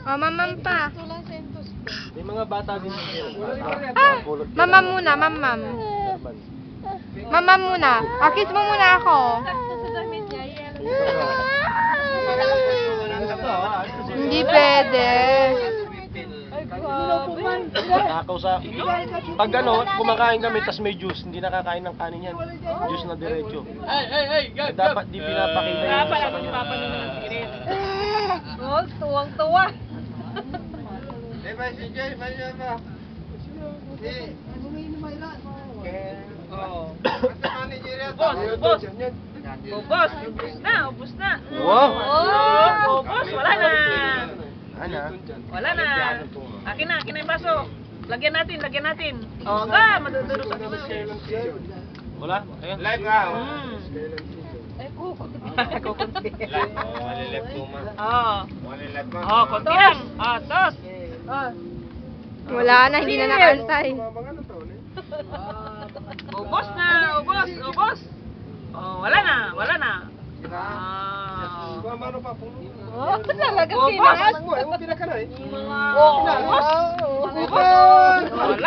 Oh, mamam pa. May mga bata din dito. Mamam muna, mamam. Mamam muna. Oh, kiss mo muna ako. Hindi pwede. Nakakausap. Pag ano, kumakain kami tas may juice, hindi nakakain ng kanin yan. Juice na diretso. Dapat di pinapakita yun sa kanya. Oh, tuwang-tuwa. Boss. Ubus na. Wow! Oh, boss, wala na. Wala na. Akin na yung baso. Lagyan natin. Oh, ga, madudurog sa Wala? Ayan. Live ka. kukunti. Live. Malilip mo ma. Oh. Malilip mo. Oh, konti lang. Ah, tos. Wala na, hindi na nakantay. Ubos na, ubos. Oh, wala na. Oh, talaga pinas. Wala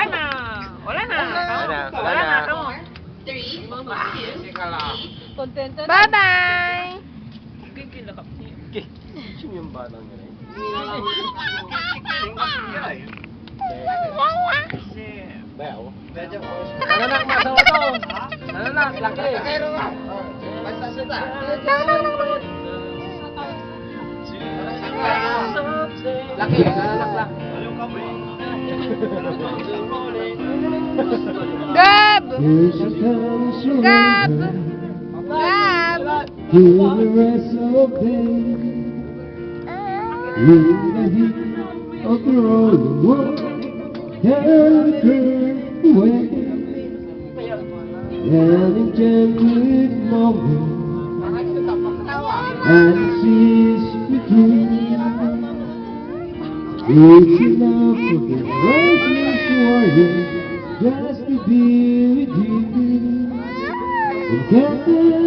na. Kamu. Bye-bye! Sino yung batang yan? Bayaw? Nananak, masawa to! Nananak, laki! Laki, nananak lang. Gab! Gab! Gab! Feel the rest of day. In the heat of the rolling world, and the curve away, and enchanted moment, and the seas between. It's enough for the righteous warrior just to be with you. And get there.